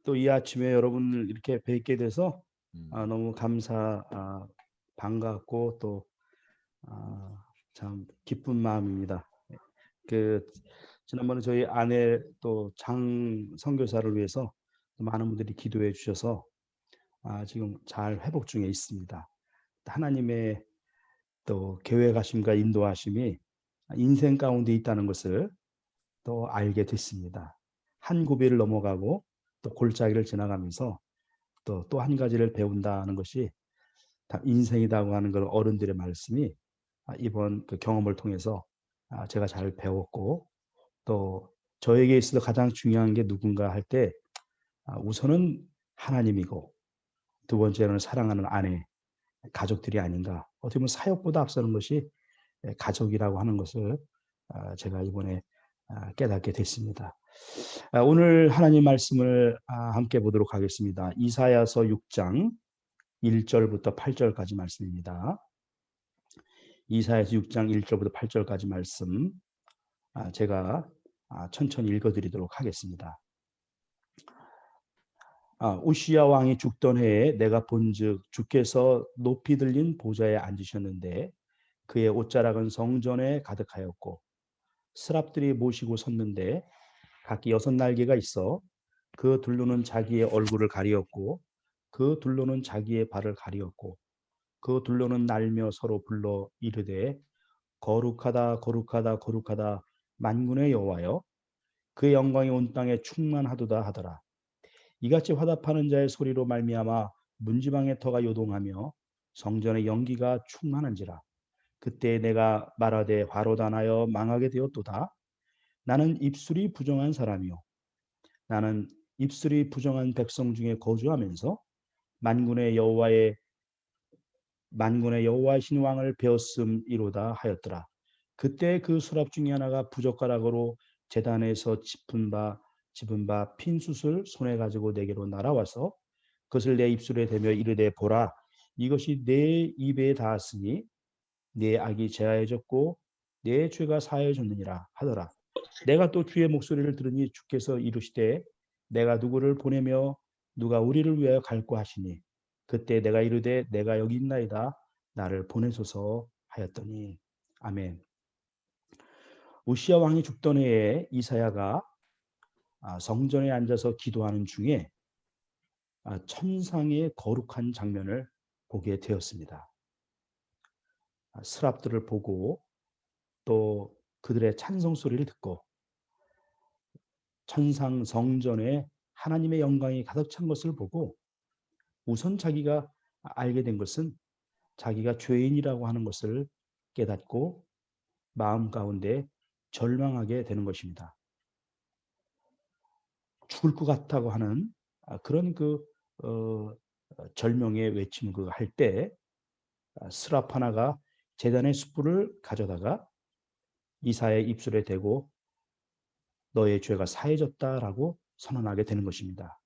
또 이 아침에 여러분을 이렇게 뵙게 돼서 음. 너무 반갑고 또 참 기쁜 마음입니다. 그 지난번에 저희 아내 또 장 선교사를 위해서 많은 분들이 기도해 주셔서 지금 잘 회복 중에 있습니다. 하나님의 또 계획하심과 인도하심이 인생 가운데 있다는 것을 또 알게 됐습니다. 한 고비를 넘어가고 또 골짜기를 지나가면서 또 한 가지를 배운다는 것이 다 인생이라고 하는 걸 어른들의 말씀이 이번 그 경험을 통해서 제가 잘 배웠고, 또 저에게 있어서 가장 중요한 게 누군가 할 때 우선은 하나님이고 두 번째로는 사랑하는 아내, 가족들이 아닌가. 어떻게 보면 사역보다 앞서는 것이 가족이라고 하는 것을 제가 이번에 깨닫게 됐습니다. 오늘 하나님 말씀을 함께 보도록 하겠습니다. 이사야서 6장 1절부터 8절까지 말씀입니다. 이사야서 6장 1절부터 8절까지 말씀 제가 천천히 읽어드리도록 하겠습니다. 우시야 왕이 죽던 해에 내가 본즉 주께서 높이 들린 보좌에 앉으셨는데 그의 옷자락은 성전에 가득하였고 스랍들이 모시고 섰는데 각기 6날개가 있어 그 둘로는 자기의 얼굴을 가리었고 그 둘로는 자기의 발을 가리었고 그 둘로는 날며 서로 불러 이르되 거룩하다 거룩하다 거룩하다 만군의 여호와여 그의 영광이 온 땅에 충만하도다 하더라. 이같이 화답하는 자의 소리로 말미암아 문지방의 터가 요동하며 성전의 연기가 충만한지라. 그때 내가 말하되 화로단하여 망하게 되었도다. 나는 입술이 부정한 사람이요 나는 입술이 부정한 백성 중에 거주하면서 만군의 여호와의 만군의 여호와이신 왕을 배웠음이로다 하였더라. 그때 그 수랍 중에 하나가 부젓가락으로 제단에서 집은 바 핀 숯을 손에 가지고 내게로 날아와서 그것을 내 입술에 대며 이르되 보라 이것이 내 입에 닿았으니 내 악이 제하여졌고 내 죄가 사하여졌느니라 하더라. 내가 또 주의 목소리를 들으니 주께서 이르시되 내가 누구를 보내며 누가 우리를 위하여 갈고 하시니 그때 내가 이르되 내가 여기 있나이다 나를 보내소서 하였더니 아멘. 우시야 왕이 죽던 해에 이사야가 성전에 앉아서 기도하는 중에 천상의 거룩한 장면을 보게 되었습니다. 스랍들을 보고 또 그들의 찬송 소리를 듣고 천상 성전에 하나님의 영광이 가득 찬 것을 보고 우선 자기가 알게 된 것은 자기가 죄인이라고 하는 것을 깨닫고 마음 가운데 절망하게 되는 것입니다. 죽을 것 같다고 하는 그런 어, 절명의 외침 할때 스랍 하나가 제단의 숯불을 가져다가 이사의 입술에 대고 너의 죄가 사해졌다라고 선언하게 되는 것입니다.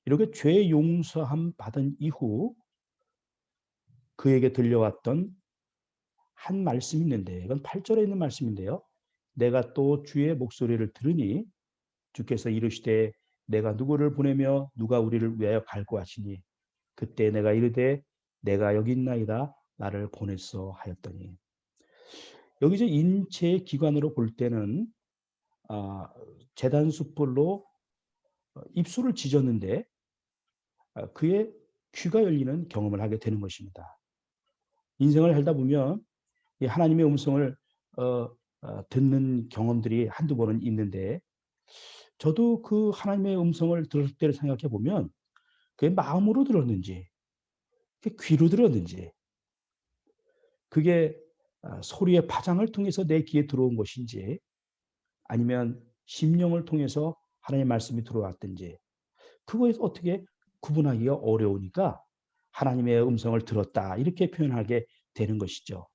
이렇게 죄 용서함 받은 이후 그에게 들려왔던 한 말씀이 있는데 이건 8절에 있는 말씀인데요. 내가 또 주의 목소리를 들으니 주께서 이르시되 내가 누구를 보내며 누가 우리를 위하여 갈고 하시니 그때 내가 이르되 내가 여기 있나이다 나를 보냈어 하였더니 여기 이제 인체 기관으로 볼 때는 제단 숯불로 입술을 찢었는데 그의 귀가 열리는 경험을 하게 되는 것입니다. 인생을 살다 보면 하나님의 음성을 듣는 경험들이 한두 번은 있는데 저도 그 하나님의 음성을 들을 때를 생각해 보면 그게 마음으로 들었는지 그게 귀로 들었는지 그게 소리의 파장을 통해서 내 귀에 들어온 것인지 아니면 심령을 통해서 하나님의 말씀이 들어왔든지 그거에서 어떻게 구분하기가 어려우니까 하나님의 음성을 들었다 이렇게 표현하게 되는 것이죠.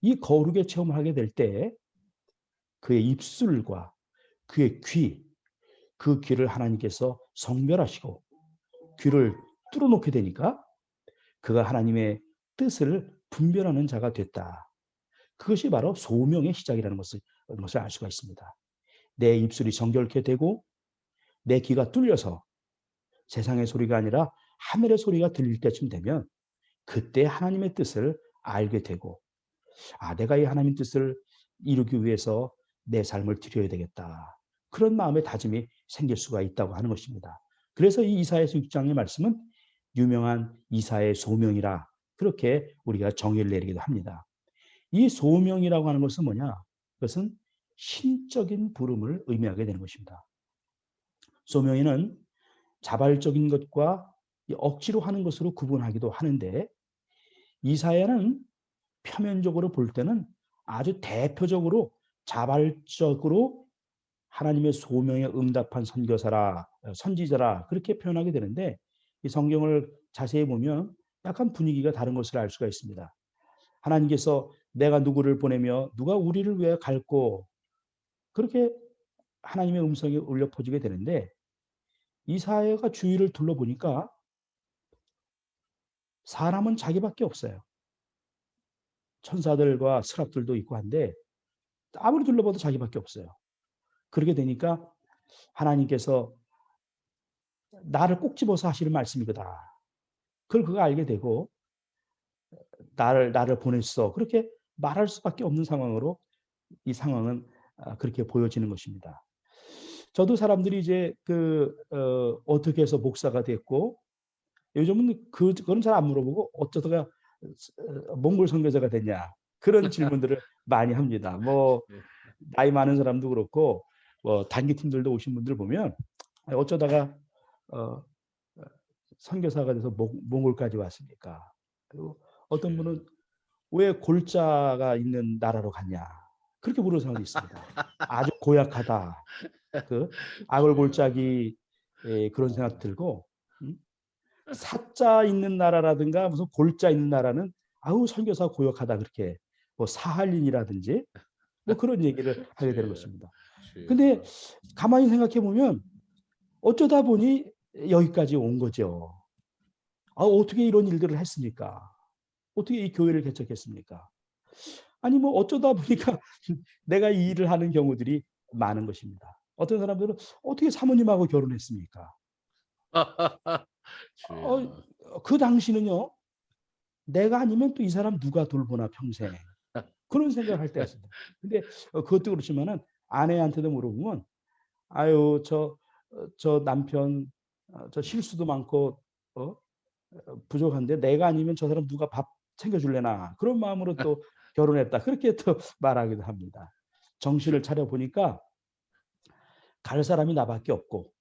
이 거룩의 체험을 하게 될 때 그의 입술과 그의 귀, 그 귀를 하나님께서 성별하시고 귀를 뚫어놓게 되니까 그가 하나님의 뜻을 분별하는 자가 됐다. 그것이 바로 소명의 시작이라는 것을 알 수가 있습니다. 내 입술이 정결케 되고 내 귀가 뚫려서 세상의 소리가 아니라 하늘의 소리가 들릴 때쯤 되면 그때 하나님의 뜻을 알게 되고, 내가 이 하나님의 뜻을 이루기 위해서 내 삶을 드려야 되겠다. 그런 마음의 다짐이 생길 수가 있다고 하는 것입니다. 그래서 이 이사야서 6장의 말씀은 유명한 이사야의 소명이라 그렇게 우리가 정의를 내리기도 합니다. 이 소명이라고 하는 것은 뭐냐? 그것은 신적인 부름을 의미하게 되는 것입니다. 소명에는 자발적인 것과 억지로 하는 것으로 구분하기도 하는데, 이사야는 표면적으로 볼 때는 아주 대표적으로 자발적으로 하나님의 소명에 응답한 선교사라, 선지자라 그렇게 표현하게 되는데, 이 성경을 자세히 보면 약간 분위기가 다른 것을 알 수가 있습니다. 하나님께서 내가 누구를 보내며 누가 우리를 위해 갈고, 그렇게 하나님의 음성이 울려 퍼지게 되는데, 이사야가 주위를 둘러보니까 사람은 자기밖에 없어요. 천사들과 스랍들도 있고 한데 아무리 둘러봐도 자기밖에 없어요. 그렇게 되니까 하나님께서 나를 꼭 집어서 하시는 말씀이거다. 그걸 그가 알게 되고 나를 보냈어. 그렇게 말할 수밖에 없는 상황으로 이 상황은 그렇게 보여지는 것입니다. 저도 사람들이 이제 어떻게 해서 목사가 됐고, 요즘은 그건 잘 안 물어보고 어쩌다가 몽골 선교사가 됐냐 그런 질문들을 많이 합니다. 뭐 네. 나이 많은 사람도 그렇고 뭐 단기팀들도 오신 분들 보면 어쩌다가 어, 선교사가 돼서 몽골까지 왔습니까? 그리고 어떤 분은 왜 골자가 있는 나라로 갔냐 그렇게 물어보는 사람도 있습니다. 아주 고약하다. 그 아골골짜기 그런 생각 들고, 음? 사자 있는 나라라든가 무슨 골자 있는 나라는 아우 선교사 고역하다 그렇게 뭐 사할린이라든지 뭐 그런 얘기를 하게 되는 주여, 것입니다. 근데 주여. 가만히 생각해 보면 어쩌다 보니 여기까지 온 거죠. 어떻게 이런 일들을 했습니까? 어떻게 이 교회를 개척했습니까? 아니 뭐 어쩌다 보니까 내가 이 일을 하는 경우들이 많은 것입니다. 어떤 사람들은 어떻게 사모님하고 결혼했습니까? 주여. 그 당시는요. 내가 아니면 또 이 사람 누가 돌보나 평생. 그런 생각을 할 때가 있습니다. 근데 그것도 그렇지만은 아내한테도 물어보면 아유 저 남편 저 실수도 많고 어? 부족한데 내가 아니면 저 사람 누가 밥 챙겨줄래나 그런 마음으로 또 결혼했다 그렇게 또 말하기도 합니다. 정신을 차려 보니까 갈 사람이 나밖에 없고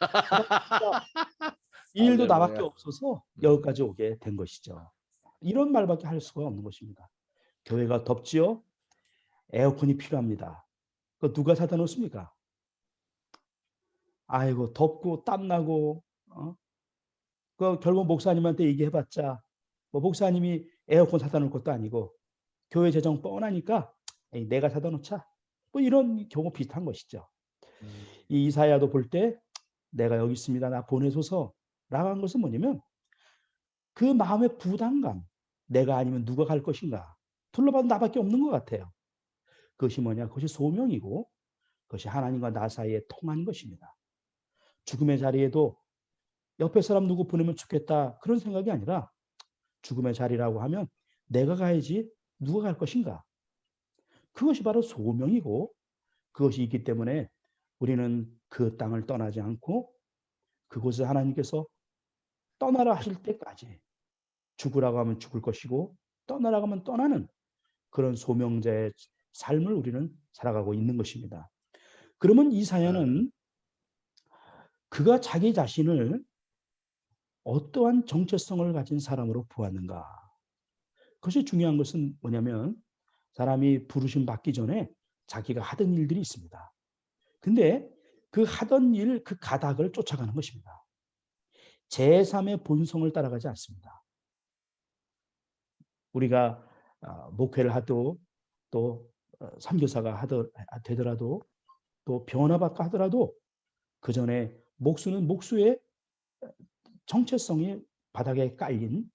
하다 보니까 일도 나밖에 할렐루야. 없어서 음. 여기까지 오게 된 것이죠. 이런 말밖에 할 수가 없는 것입니다. 교회가 덥지요? 에어컨이 필요합니다. 그 누가 사다 놓습니까? 아이고 덥고 땀나고 그 결국 목사님한테 얘기해봤자 뭐 목사님이 에어컨 사다 놓을 것도 아니고 교회 재정 뻔하니까 에이, 내가 사다 놓자 뭐 이런 경우 비슷한 것이죠. 음. 이 이사야도 볼 때 내가 여기 있습니다. 나 보내소서 라고 한 것은 뭐냐면 그 마음의 부담감 내가 아니면 누가 갈 것인가 둘러봐도 나밖에 없는 것 같아요. 그것이 뭐냐 그것이 소명이고 그것이 하나님과 나 사이에 통한 것입니다. 죽음의 자리에도 옆에 사람 누구 보내면 좋겠다 그런 생각이 아니라 죽음의 자리라고 하면 내가 가야지 누가 갈 것인가. 그것이 바로 소명이고 그것이 있기 때문에 우리는 그 땅을 떠나지 않고 그곳을 하나님께서 떠나라 하실 때까지 죽으라고 하면 죽을 것이고 떠나라고 하면 떠나는 그런 소명자의 삶을 우리는 살아가고 있는 것입니다. 그러면 이사야는 그가 자기 자신을 어떠한 정체성을 가진 사람으로 보았는가? 그것이 중요한 것은 뭐냐면 사람이 부르심 받기 전에 자기가 하던 일들이 있습니다. 근데 그 하던 일, 그 가닥을 쫓아가는 것입니다. 제3의 본성을 따라가지 않습니다. 우리가 목회를 하도 또 선교사가 되더라도 또 변화받고 하더라도 그 전에 목수는 목수의 정체성이 바닥에 깔린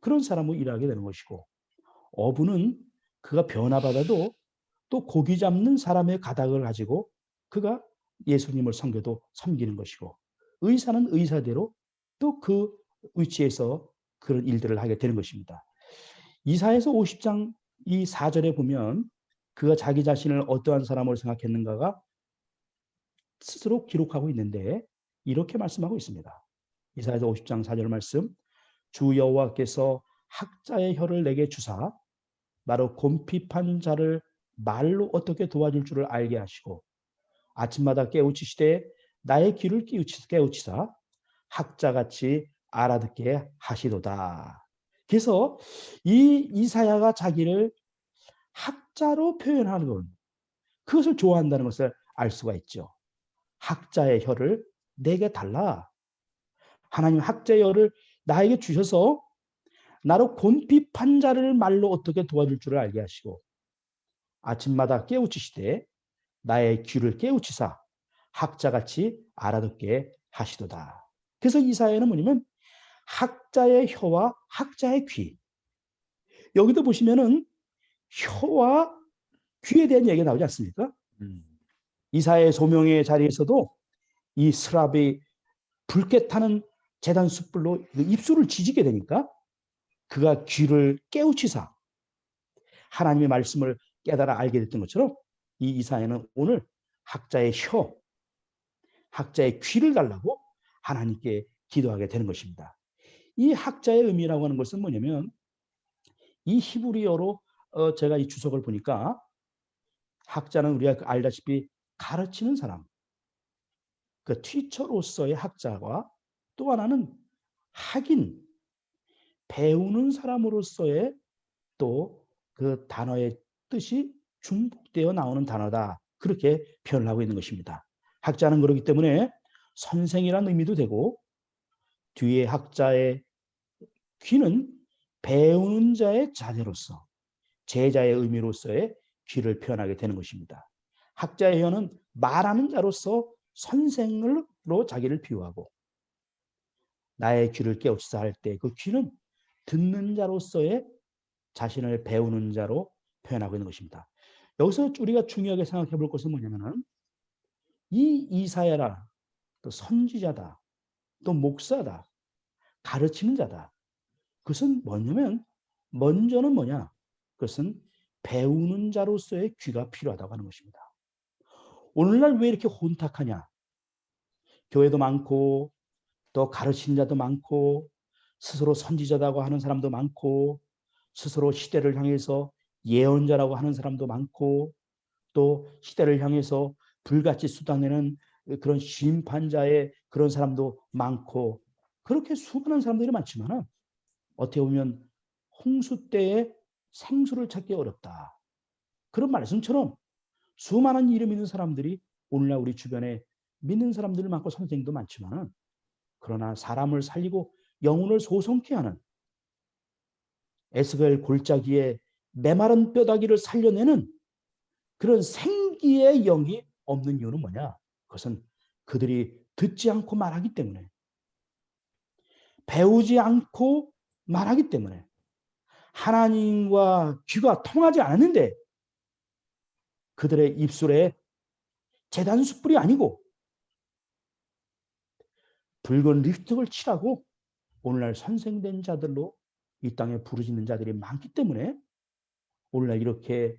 그런 사람으로 일하게 되는 것이고 어부는 그가 변화받아도 또 고기 잡는 사람의 가닥을 가지고 그가 예수님을 섬기는 것이고 의사는 의사대로 또 그 위치에서 그런 일들을 하게 되는 것입니다. 이사야서 50장 이 4절에 보면 그가 자기 자신을 어떠한 사람으로 생각했는가가 스스로 기록하고 있는데 이렇게 말씀하고 있습니다. 이사야서 50장 4절 말씀, 주 여호와께서 학자의 혀를 내게 주사 나로 곰핍한 자를 말로 어떻게 도와줄 줄을 알게 하시고 아침마다 깨우치시되 나의 귀를 깨우치사 학자같이 알아듣게 하시도다. 그래서 이 이사야가 자기를 학자로 표현하는 것, 그것을 좋아한다는 것을 알 수가 있죠. 학자의 혀를 내게 달라. 하나님 학자의 혀를 나에게 주셔서 나로 곰핍한 자를 말로 어떻게 도와줄 줄을 알게 하시고 아침마다 깨우치시되 나의 귀를 깨우치사 학자같이 알아듣게 하시도다. 그래서 이사야는 뭐냐면 학자의 혀와 학자의 귀. 여기도 보시면은 혀와 귀에 대한 얘기가 나오지 않습니까? 이사야의 소명의 자리에서도 이 스랍이 붉게 타는 제단 숯불로 입술을 지지게 되니까 그가 귀를 깨우치사 하나님의 말씀을 깨달아 알게 됐던 것처럼 이 이사야는 오늘 학자의 혀, 학자의 귀를 달라고 하나님께 기도하게 되는 것입니다. 이 학자의 의미라고 하는 것은 뭐냐면 이 히브리어로 제가 이 주석을 보니까 학자는 우리가 알다시피 가르치는 사람, 그 티처로서의 학자와 또 하나는 학인, 배우는 사람으로서의 또 그 단어의 뜻이 중복되어 나오는 단어다. 그렇게 표현을 하고 있는 것입니다. 학자는 그렇기 때문에 선생이라는 의미도 되고 뒤에 학자의 귀는 배우는 자의 자세로서 제자의 의미로서의 귀를 표현하게 되는 것입니다. 학자의 혀는 말하는 자로서 선생으로 자기를 비유하고 나의 귀를 깨우치사 할 때 그 귀는 듣는 자로서의 자신을 배우는 자로 표현하고 있는 것입니다. 여기서 우리가 중요하게 생각해 볼 것은 뭐냐면은 이 이사야라 또 선지자다 또 목사다 가르치는 자다. 그것은 뭐냐면 먼저는 뭐냐? 그것은 배우는 자로서의 귀가 필요하다고 하는 것입니다. 오늘날 왜 이렇게 혼탁하냐? 교회도 많고 또 가르치는 자도 많고 스스로 선지자라고 하는 사람도 많고 스스로 시대를 향해서 예언자라고 하는 사람도 많고 또 시대를 향해서 불같이 쏟아내는 그런 심판자의 그런 사람도 많고 그렇게 수많은 사람들이 많지만 어떻게 보면 홍수 때에 생수를 찾기 어렵다. 그런 말씀처럼 수많은 이름 있는 사람들이 오늘날 우리 주변에 믿는 사람들 많고 선생도 많지만 그러나 사람을 살리고 영혼을 소성케 하는 에스겔 골짜기에 메마른 뼈다귀를 살려내는 그런 생기의 영이 없는 이유는 뭐냐? 그것은 그들이 듣지 않고 말하기 때문에 배우지 않고 말하기 때문에 하나님과 귀가 통하지 않았는데 그들의 입술에 재단 숯불이 아니고 붉은 립스틱을 칠하고 오늘날 선생된 자들로 이 땅에 부르짖는 자들이 많기 때문에 오늘날 이렇게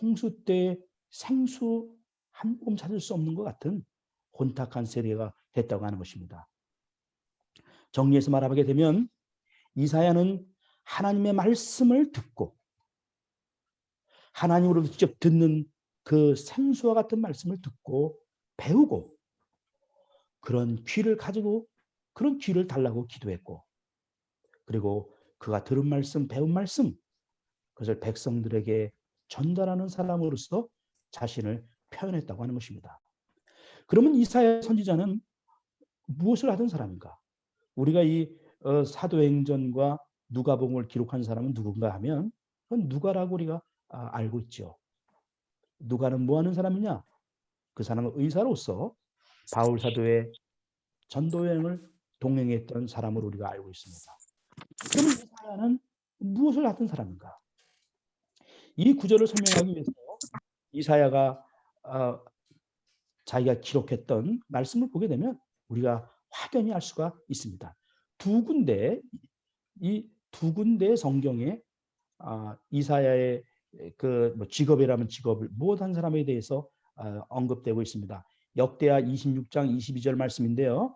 홍수 때 생수 한 모금 찾을 수 없는 것 같은 혼탁한 세대가 됐다고 하는 것입니다. 정리해서 말하게 되면 이사야는 하나님의 말씀을 듣고 하나님으로부터 직접 듣는 그 생수와 같은 말씀을 듣고 배우고 그런 귀를 가지고 그런 귀를 달라고 기도했고 그리고 그가 들은 말씀, 배운 말씀 그것을 백성들에게 전달하는 사람으로서 자신을 표현했다고 하는 것입니다. 그러면 이사야 선지자는 무엇을 하던 사람인가? 우리가 이 사도행전과 누가복음을 기록한 사람은 누군가 하면 그건 누가라고 우리가 알고 있죠. 누가는 뭐 하는 사람이냐? 그 사람은 의사로서 바울 사도의 전도 여행을 동행했던 사람으로 우리가 알고 있습니다. 그럼 이사야는 무엇을 하던 사람인가? 이 구절을 설명하기 위해서 이사야가 자기가 기록했던 말씀을 보게 되면 우리가 확연히 알 수가 있습니다. 두 군데, 이 두 군데 성경에 이사야의 뭐 직업이라면 직업을 못한 사람에 대해서 언급되고 있습니다. 역대하 26장 22절 말씀인데요.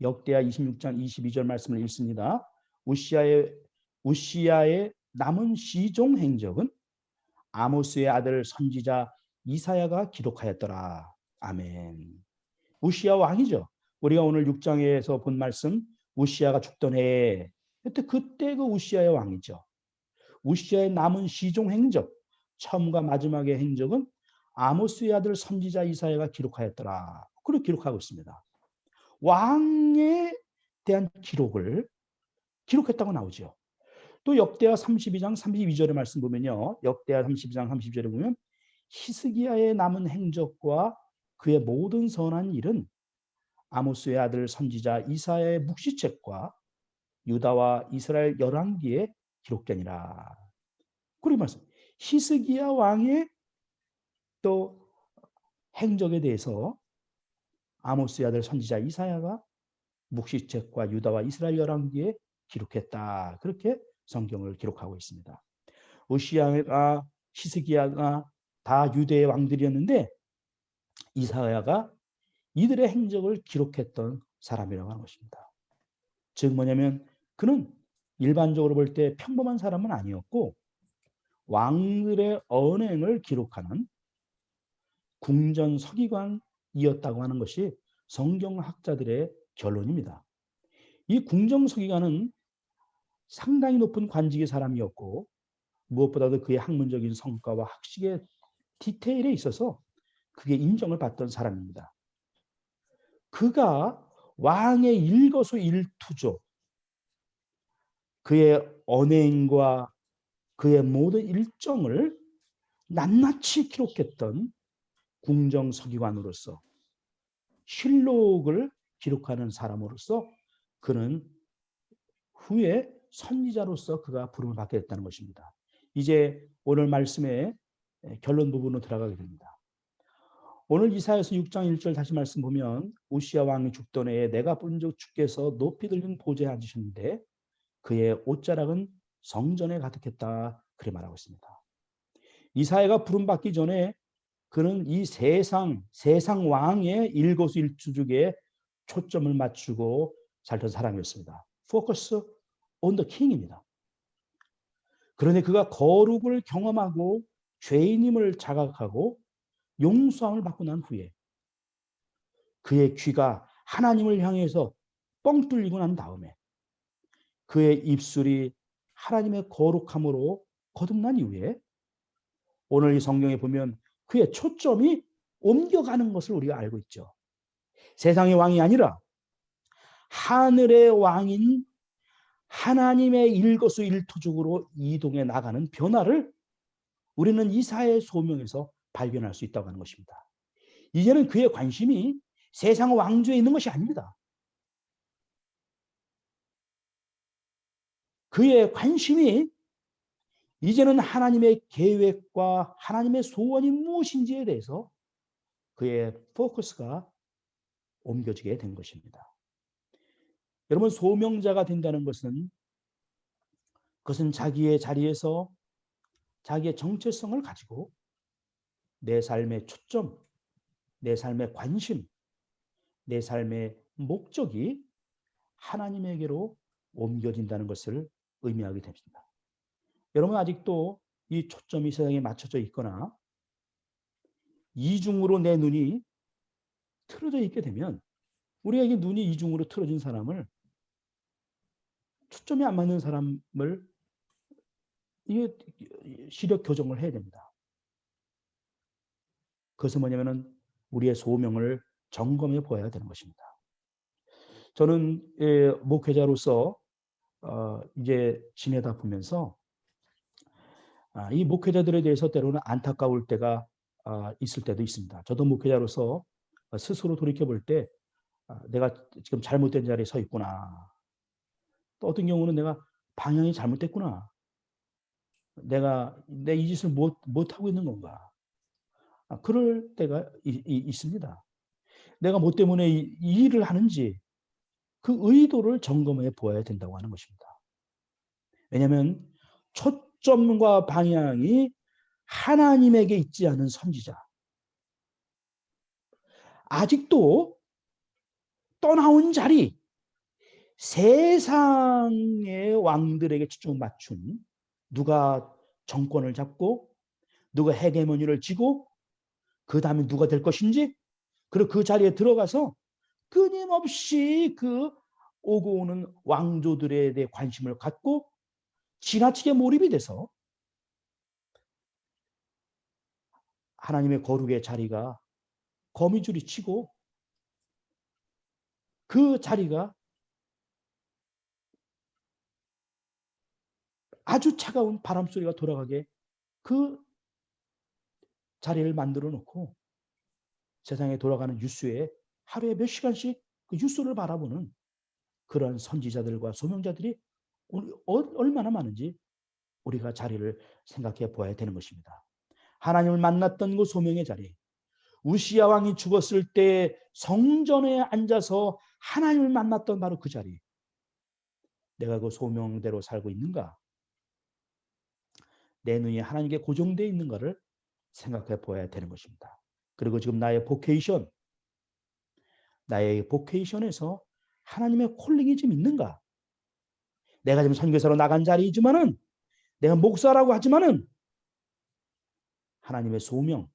역대하 26장 22절 말씀을 읽습니다. 우시야의 남은 시종 행적은 아모스의 아들 선지자 이사야가 기록하였더라. 아멘. 우시야 왕이죠. 우리가 오늘 6장에서 본 말씀, 우시야가 죽던 해에 그때 그 우시야의 왕이죠. 우시야의 남은 시종 행적, 처음과 마지막의 행적은 아모스의 아들 선지자 이사야가 기록하였더라. 그렇게 기록하고 있습니다. 왕에 대한 기록을 기록했다고 나오죠. 또 역대하 32장 32절의 말씀 보면요. 역대하 32장 32절에 보면 히스기야의 남은 행적과 그의 모든 선한 일은 아모스의 아들 선지자 이사야의 묵시책과 유다와 이스라엘 열왕기에 기록되니라. 그리고 말씀. 히스기야 왕의 또 행적에 대해서 아모스의 아들 선지자 이사야가 묵시책과 유다와 이스라엘 열왕기에 기록했다. 그렇게 성경을 기록하고 있습니다. 우시야가 히스기야가 다 유대의 왕들이었는데 이사야가 이들의 행적을 기록했던 사람이라고 하는 것입니다. 즉 뭐냐면 그는 일반적으로 볼 때 평범한 사람은 아니었고 왕들의 언행을 기록하는 궁전 서기관이었다고 하는 것이 성경학자들의 결론입니다. 이 궁정 서기관은 상당히 높은 관직의 사람이었고 무엇보다도 그의 학문적인 성과와 학식의 디테일에 있어서 그게 인정을 받던 사람입니다. 그가 왕의 일거수일투족, 그의 언행과 그의 모든 일정을 낱낱이 기록했던 궁정서기관으로서 실록을 기록하는 사람으로서 그는 후에 선지자로서 그가 부름을 받게 됐다는 것입니다. 이제 오늘 말씀의 결론 부분으로 들어가게 됩니다. 오늘 이사야서 6장 1절 다시 말씀 보면 우시야 왕이 죽던 해에 내가 본즉 주께서 높이 들린 보좌에 앉으셨는데 그의 옷자락은 성전에 가득했다. 그렇게 말하고 있습니다. 이사야가 부름받기 전에 그는 이 세상 왕의 일거수일투족에 초점을 맞추고 살던 사람이었습니다. Focus on the King입니다. 그런데 그가 거룩을 경험하고 죄인임을 자각하고 용서함을 받고 난 후에 그의 귀가 하나님을 향해서 뻥 뚫리고 난 다음에 그의 입술이 하나님의 거룩함으로 거듭난 이후에 오늘 이 성경에 보면 그의 초점이 옮겨가는 것을 우리가 알고 있죠. 세상의 왕이 아니라 하늘의 왕인 하나님의 일거수일투족으로 이동해 나가는 변화를 우리는 이사야의 소명에서 발견할 수 있다고 하는 것입니다. 이제는 그의 관심이 세상 왕조에 있는 것이 아닙니다. 그의 관심이 이제는 하나님의 계획과 하나님의 소원이 무엇인지에 대해서 그의 포커스가 옮겨지게 된 것입니다. 여러분, 소명자가 된다는 것은 그것은 자기의 자리에서 자기의 정체성을 가지고 내 삶의 초점, 내 삶의 관심, 내 삶의 목적이 하나님에게로 옮겨진다는 것을 의미하게 됩니다. 여러분, 아직도 이 초점이 세상에 맞춰져 있거나 이중으로 내 눈이 틀어져 있게 되면 우리에게 눈이 이중으로 틀어진 사람을 초점이 안 맞는 사람을 이게 시력 교정을 해야 됩니다. 그것은 뭐냐면은 우리의 소명을 점검해 보아야 되는 것입니다. 저는 목회자로서 이제 지내다 보면서 이 목회자들에 대해서 때로는 안타까울 때가 있을 때도 있습니다. 저도 목회자로서 스스로 돌이켜 볼 때 내가 지금 잘못된 자리에 서 있구나. 또 어떤 경우는 내가 방향이 잘못됐구나. 내가 내 이 짓을 못하고 있는 건가. 그럴 때가 있습니다. 내가 뭐 때문에 이 일을 하는지 그 의도를 점검해 보아야 된다고 하는 것입니다. 왜냐하면 초점과 방향이 하나님에게 있지 않은 선지자, 아직도 떠나온 자리, 세상의 왕들에게 초점을 맞춘, 누가 정권을 잡고 누가 헤게모니를 쥐고 그 다음에 누가 될 것인지, 그리고 그 자리에 들어가서 끊임없이 그 오고 오는 왕조들에 대해 관심을 갖고 지나치게 몰입이 돼서 하나님의 거룩의 자리가 거미줄이 치고 그 자리가 아주 차가운 바람 소리가 돌아가게 그 자리를 만들어 놓고 세상에 돌아가는 뉴스에 하루에 몇 시간씩 그 뉴스를 바라보는 그런 선지자들과 소명자들이 얼마나 많은지 우리가 자리를 생각해 보아야 되는 것입니다. 하나님을 만났던 그 소명의 자리, 우시야 왕이 죽었을 때 성전에 앉아서 하나님을 만났던 바로 그 자리, 내가 그 소명대로 살고 있는가? 내 눈이 하나님께 고정되어 있는가를 생각해 보아야 되는 것입니다. 그리고 지금 나의 보케이션에서 하나님의 콜링이 좀 있는가? 내가 지금 선교사로 나간 자리이지만은, 내가 목사라고 하지만은 하나님의 소명,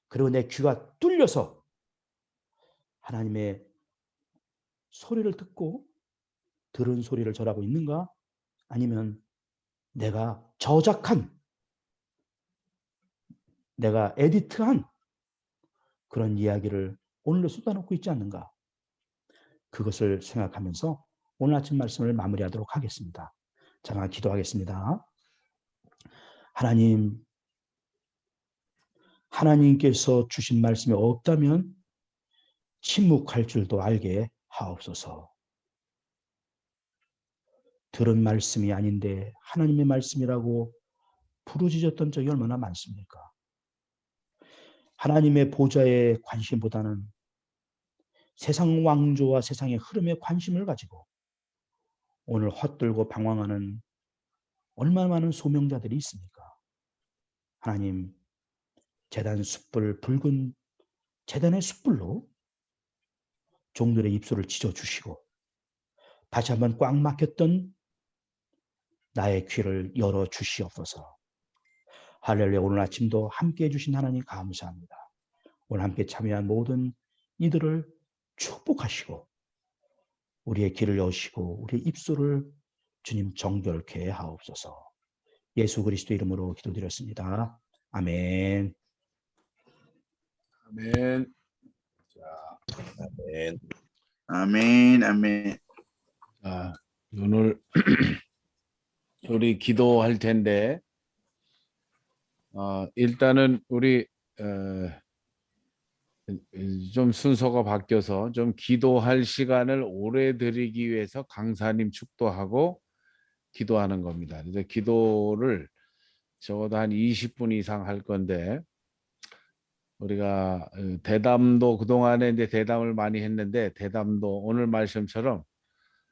그리고 내 귀가 뚫려서 하나님의 소리를 듣고 들은 소리를 절하고 있는가? 아니면 내가 저작한, 내가 에디트한 그런 이야기를 오늘로 쏟아놓고 있지 않는가? 그것을 생각하면서 오늘 아침 말씀을 마무리하도록 하겠습니다. 잠깐 기도하겠습니다. 하나님께서 주신 말씀이 없다면 침묵할 줄도 알게 하옵소서. 들은 말씀이 아닌데 하나님의 말씀이라고 부르짖었던 적이 얼마나 많습니까? 하나님의 보좌에 관심보다는 세상 왕조와 세상의 흐름에 관심을 가지고 오늘 헛들고 방황하는 얼마나 많은 소명자들이 있습니까? 하나님, 붉은 제단의 숯불로 종들의 입술을 찢어주시고 다시 한번 꽉 막혔던 나의 귀를 열어주시옵소서. 할렐루야. 오늘 아침도 함께해 주신 하나님 감사합니다. 오늘 함께 참여한 모든 이들을 축복하시고 우리의 길을 여시고 우리의 입술을 주님 정결케 하옵소서. 예수 그리스도 이름으로 기도드렸습니다. 아멘. 아멘. 아멘. 아멘. 아멘. 자, 오늘 우리 기도할 텐데 일단은 우리 좀 순서가 바뀌어서 좀 기도할 시간을 오래 드리기 위해서 강사님 축도하고 기도하는 겁니다. 그래서 기도를 적어도 한 20분 이상 할 건데 우리가 대담도 그동안에 이제 대담을 많이 했는데 대담도 오늘 말씀처럼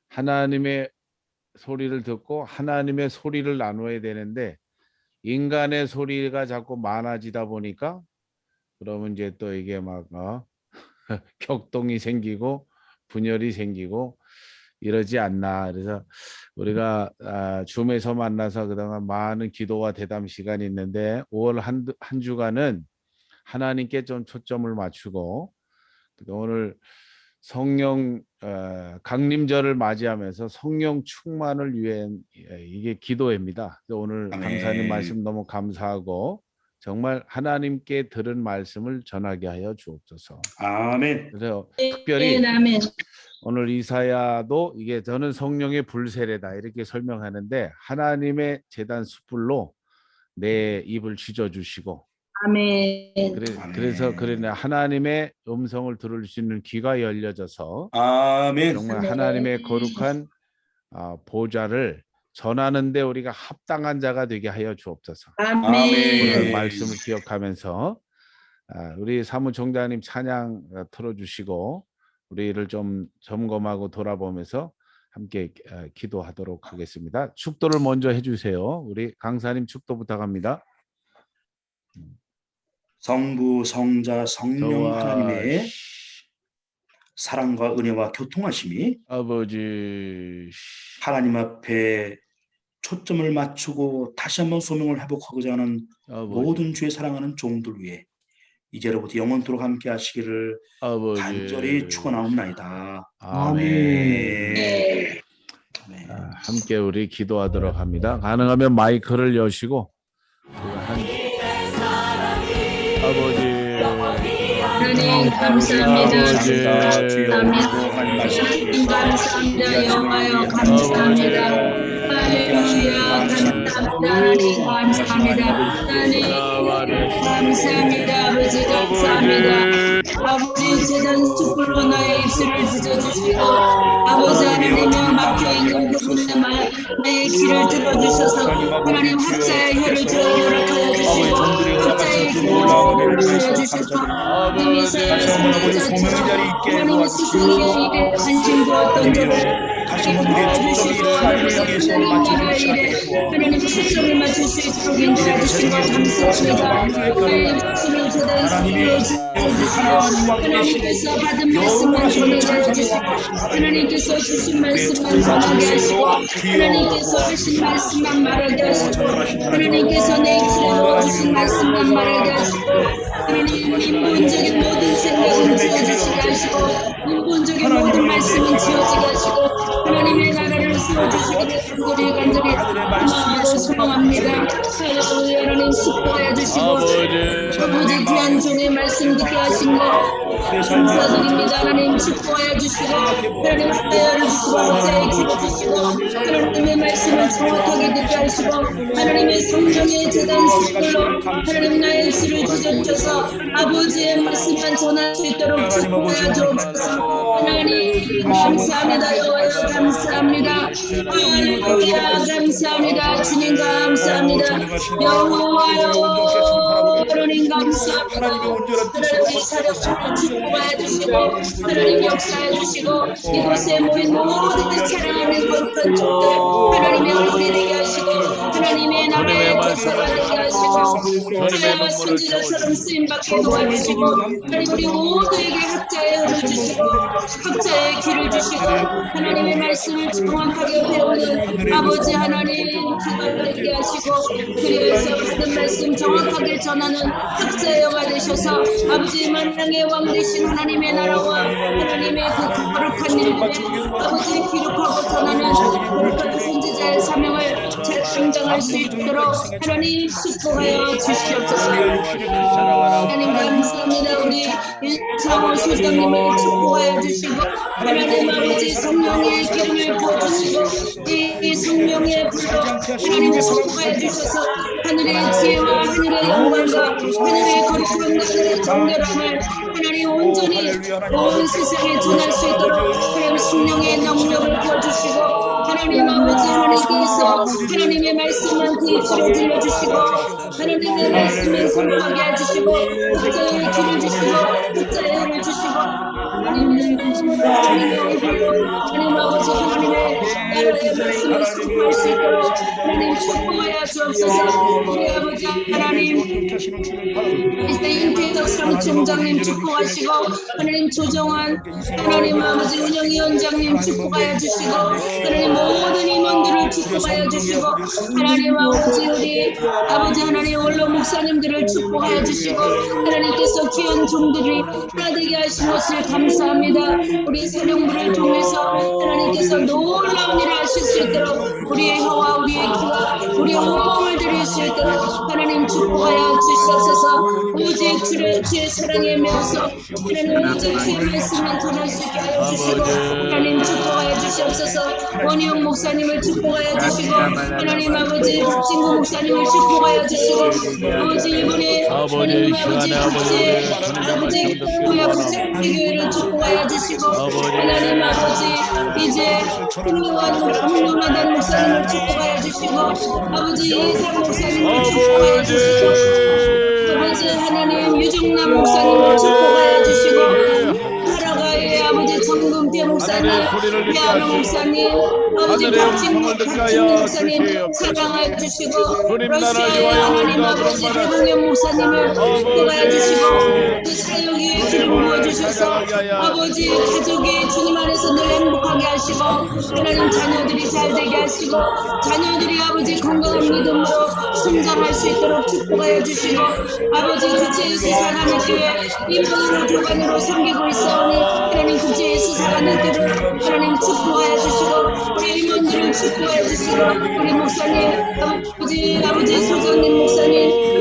하나님의 소리를 듣고 하나님의 소리를 나눠야 되는데 인간의 소리가 자꾸 많아지다 보니까 그러면 이제 또 이게 막 격동이 생기고 분열이 생기고 이러지 않나. 그래서 우리가 줌에서 만나서 그동안 많은 기도와 대담 시간이 있는데 5월 한 주간은 하나님께 좀 초점을 맞추고 오늘 성령 강림절을 맞이하면서 성령 충만을 위한 이게 기도입니다. 오늘 아멘. 강사님 말씀 너무 감사하고 정말 하나님께 들은 말씀을 전하게 하여 주옵소서. 아멘. 그래서 특별히 아멘. 오늘 이사야도 이게 저는 성령의 불세례다 이렇게 설명하는데 하나님의 제단 숯불로 내 입을 쥐어주시고 아멘. 그래서 그러나 하나님의 음성을 들을 수 있는 귀가 열려져서 아멘. 정말 아멘. 하나님의 거룩한 보좌를 전하는데 우리가 합당한 자가 되게 하여 주옵소서. 오늘 아멘. 말씀을 기억하면서 우리 사무총장님 찬양 틀어주시고 우리를 좀 점검하고 돌아보면서 함께 기도하도록 하겠습니다. 축도를 먼저 해주세요. 우리 강사님 축도 부탁합니다. 성부, 성자, 성령 저와 하나님의 사랑과 은혜와 교통하심이 아버지 하나님 앞에 초점을 맞추고 다시 한번 소명을 회복하고자 하는 모든 주의 사랑하는 종들 위해 이제로부터 영원토록 함께 하시기를 아버지 간절히 축원하옵나이다. 아멘. 함께 우리 기도하도록 합니다. 가능하면 마이크를 여시고 아버지 하나님 감사합니다. 감사합니다. 감사합니다. 영화여 감사합니다. 할렐루야 감사합니다. 하나님 감사합니다. 하나님 감사합니다. 아버지 감사합니다. 아버지 재단 숯불로 나의 입술을 빚어주시고 아버지 하나님은 막혀있는 그분의 나의 길을 들어주셔서 하나님 학자의 혀를 들어 허락하여 주시고 학자의 길을 허락하여 주셔서 이미사야 선지자처럼 하나님 스스로의 일에 관심 두었던 저를 도와주시고 하나님 나라의 일에 하나님 초점을 맞출 수 있도록 인도해 주신 것 감사합니다. 나의 입술을 재단 숯불로 주시고 하나님께서 받은 말씀만 전하게 해주시고 하나님께서 주신 말씀만 전하게 하시고 하나님께서 하신 말씀만 말하게 하시고 하나님께서 내 입술에 넣어주신 말씀만 말하게 하시고 하나님 인본적인 모든 생각은 지어지시게 하시고 인본적인 모든 말씀은 지어지게 하시고 하나님의 나라를 세워주시기를 간절히 마음으로 소망합니다. 할렐루야. 하나님 축복하여 주시고 아버지 귀한 종의 말씀 듣게 하신 것 감사드립니다. 하나님 축복하여 주시고 하나님 하여를 주시고 학자의 길을 주시고 하나님의 말씀을 정확하게 듣게 하시고 하나님의 성령의 재단 숯불로 하나님 나의 입술을 빚어주셔서 아버지의 말씀만 전할 수 있도록 축복하여 주옵소서. 하나님 감사합니다. 여호와여 감사합니다. 할렐루야 감사합니다. 주님 감사합니다. 여호와여 하나님 감사합니다. 하나님 사력을 축복해 주시고 하나님 역사해 주시고 이곳에 모인 모든 사랑하는 거룩한 종들 하나님의 얼굴이 되게 하시고 하나님의 나라의 역사가 되게 하시고 하나님의 선지자처럼 쓰임받게 도와주시고 하나님 우리 모두에게 학자의 혀를 주시고 학자의 길을 주시고 하나님의 말씀을 정확하게 배우는 아버지 하나님 그걸 되게 하시고 그리해서 받은 말씀 정확하게 전하는 학자의 여가 되셔서 아버지 만왕의 왕 되신 하나님의 나라와 하나님의 그 거룩한 일들에 아버지 기록하고 전하는 거룩한 선지자의 사명을 잘 감당할 수 있도록 하나님 축복하여 주시옵소서. 하나님 감사합니다. 우리 윤상호 소장님을 축복하여 주시고 하나님 아버지 성령의 기름을 부어주시고 이 성령의 불로 하나님 축복하여 주셔서 하늘의 지혜와 하늘의 영광과 하늘의 거룩함과 하늘의 정결함을 하나님 온전히 온 세상에 전할 수 있도록 하나님 성령의 능력을 부어주시고 하나님 아버지 하나님께서 하나님의 말씀을 그 입술에 들려주시고 하나님의 말씀을 선포하게 해주시고 학자의 길을 주시고 학자의 혀를 주시고 하나님의 얼굴로 하나님 아버지 하나님의 나라의 말씀을 선포할 수 있도록 하나님 축복하여 주옵소서. 우리 아버지 하나님 인태덕 사무총장님 축복하시고 하나님 조정환 하나님 아버지 운영위원장님 축복하여 주시고 하나님 모든 임원들을 축복하여 주시고 하나님 아버지 우리 아버지 하나님 원로 목사님들을 축복하여 주시고 하나님께서 귀한 종들이 하나 되게 하신 것을 감사합니다. 우리 사령부를 통해서 하나님께서 놀라운 일을 하실 수 있도록 우리의 혀와 우리의 귀와 우리의 온몸을 드릴 수 있도록 하나님 축복하여 주시옵소서. 오직 주의 사랑에 매어서 하나님 오직 주의 말씀만 전할 수 있게 하여 주시고 하나님 축복하여 주시옵소서. 원희용 목사님을 축복하여 주시고 하나님 아버지 박진구 목사님을 축복하여 주시고 아버지 이번에 하나님 아버지 국제 아버지 교회를 축복하여 주시고 하나님 아버지 이제 훌륭하단 목사님을 축복하여 주시고 아버지 이상 목사님을 축복하여 주시고 아버지 하나님 유정남 목사님을 축복하여 주시고 하라가의 아버지 박지혜 목사님, 하늘의 소리를 듣게 이하로 하시고 목사님, 아버지 하늘의 박진모 음성을 듣게 박진모 하여 목사님 주시옵소서. 사랑하여 주시고 주님 나라를 러시아의 위하여 하나님 우리가 아버지 부름받았으니 대동현 목사님을 인도하여 주시고 그 사역에 주님 주님을 부어주셔서 찬양하게 하여 아버지 가족이 주님 안에서 늘 행복하게 하시고 하나님 자녀들이 잘 되게 하시고 자녀들이 아버지 건강한 믿음으로 성장할 수 있도록 축복하여 주시고 아버지 국제예수 사랑의 교회 인문으로 교관으로 섬기고 있사오니 하나님 국제예수 사랑의 교회를 하나님 축복하여 주시고 우리 임원들을 축복하여 주시고 우리 목사님 아버지 소장님 목사님